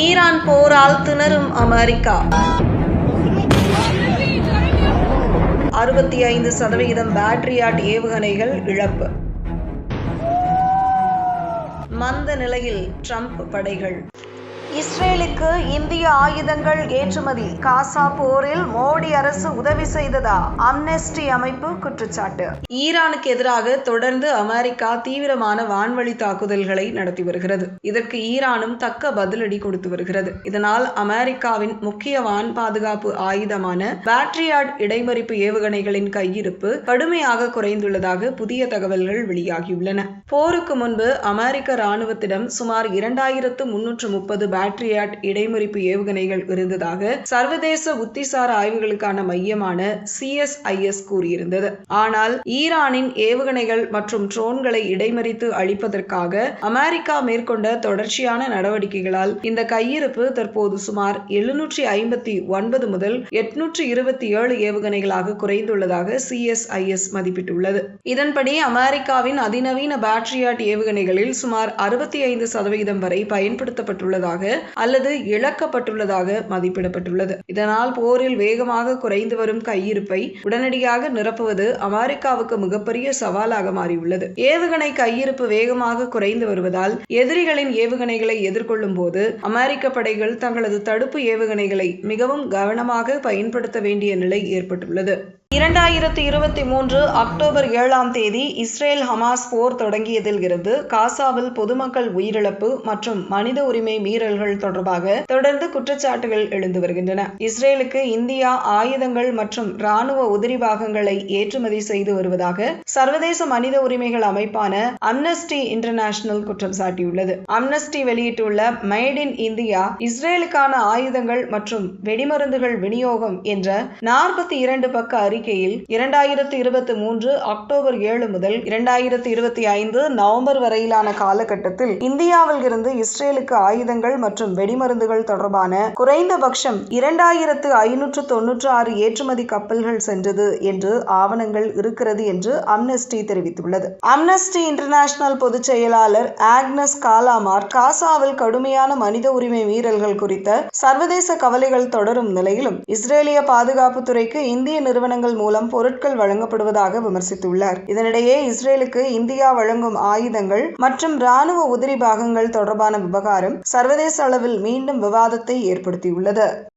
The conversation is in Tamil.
ஈரான் போரால் திணறும் அமெரிக்கா. 65% பேட்ரியாட் ஏவுகணைகள் இழப்பு. மந்த நிலையில் ட்ரம்ப் படைகள். இஸ்ரேலுக்கு இந்திய ஆயுதங்கள் ஏற்றுமதி. காசா போரில் மோடி அரசு உதவி செய்ததா? அம்னெஸ்டி அமைப்பு குற்றச்சாட்டு. ஈரானுக்கு எதிராக தொடர்ந்து அமெரிக்கா தீவிரமான வான்வழி தாக்குதல்களை நடத்தி வருகிறது. இதற்கு ஈரானும் தக்க பதிலடி கொடுத்து வருகிறது. இதனால் அமெரிக்காவின் முக்கிய வான் பாதுகாப்பு ஆயுதமான பேட்ரியாட் இடைமறிப்பு ஏவுகணைகளின் கையிருப்பு கடுமையாக குறைந்துள்ளதாக புதிய தகவல்கள் வெளியாகியுள்ளன. போருக்கு முன்பு அமெரிக்க ராணுவத்திடம் சுமார் 2330 பேட்ரியாட் இடைமறிப்பு ஏவுகணைகள் இருந்ததாக சர்வதேச உத்திசார ஆய்வுகளுக்கான மையமான CSIS கூறியிருந்தது. ஆனால் ஈரானின் ஏவுகணைகள் மற்றும் ட்ரோன்களை இடைமறித்து அழிப்பதற்காக அமெரிக்கா மேற்கொண்ட தொடர்ச்சியான நடவடிக்கைகளால் இந்த கையிருப்பு தற்போது சுமார் 759 முதல் 827 ஏவுகணைகளாக குறைந்துள்ளதாக CSIS மதிப்பிட்டுள்ளது. இதன்படி அமெரிக்காவின் அதிநவீன பேட்ரியாட் ஏவுகணைகளில் சுமார் 65% வரை பயன்படுத்தப்பட்டுள்ளதாக அல்லது இழக்கப்பட்டுள்ளதாக மதிப்பிடப்பட்டுள்ளது. இதனால் போரில் வேகமாக குறைந்து வரும் கையிருப்பை உடனடியாக நிரப்புவது அமெரிக்காவுக்கு மிகப்பெரிய சவாலாக மாறியுள்ளது. ஏவுகணை கையிருப்பு வேகமாக குறைந்து வருவதால் எதிரிகளின் ஏவுகணைகளை எதிர்கொள்ளும் போது அமெரிக்க படைகள் தங்களது தடுப்பு ஏவுகணைகளை மிகவும் கவனமாக பயன்படுத்த வேண்டிய நிலை ஏற்பட்டுள்ளது. 2023 அக்டோபர் 7 இஸ்ரேல் ஹமாஸ் போர் தொடங்கியதில் இருந்து காசாவில் பொதுமக்கள் உயிரிழப்பு மற்றும் மனித உரிமை மீறல்கள் தொடர்பாக தொடர்ந்து குற்றச்சாட்டுகள் எழுந்து வருகின்றன. இஸ்ரேலுக்கு இந்தியா ஆயுதங்கள் மற்றும் இராணுவ உதிரி பாகங்களை ஏற்றுமதி செய்து வருவதாக சர்வதேச மனித உரிமைகள் அமைப்பான அம்னஸ்டி இன்டர்நேஷனல் குற்றம் சாட்டியுள்ளது. அம்னஸ்டி வெளியிட்டுள்ள மேட் இன் இந்தியா இஸ்ரேலுக்கான ஆயுதங்கள் மற்றும் வெடிமருந்துகள் விநியோகம் என்ற 42 பக்க அறிக்கையில் 2023 அக்டோபர் 7 முதல் 2025 நவம்பர் வரையிலான காலகட்டத்தில் இந்தியாவில் இருந்து இஸ்ரேலுக்கு ஆயுதங்கள் மற்றும் வெடிமருந்துகள் தொடர்பான குறைந்தபட்சம் 2596 ஏற்றுமதி கப்பல்கள் சென்றது என்று ஆவணங்கள் இருக்கிறது என்று அம்னஸ்டி தெரிவித்துள்ளது. அம்னஸ்டி இன்டர்நேஷனல் பொதுச் செயலாளர் ஆக்னஸ் காலாமார்ட் காசாவில் கடுமையான மனித உரிமை மீறல்கள் குறித்த சர்வதேச கவலைகள் தொடரும் நிலையிலும் இஸ்ரேலிய பாதுகாப்புத்துறைக்கு இந்திய நிறுவனங்கள் மூலம் பொருட்கள் வழங்கப்படுவதாக விமர்சித்துள்ளார். இதனிடையே இஸ்ரேலுக்கு இந்தியா வழங்கும் ஆயுதங்கள் மற்றும் இராணுவ உதிரி பாகங்கள் தொடர்பான விவகாரம் சர்வதேச அளவில் மீண்டும் விவாதத்தை ஏற்படுத்தியுள்ளது.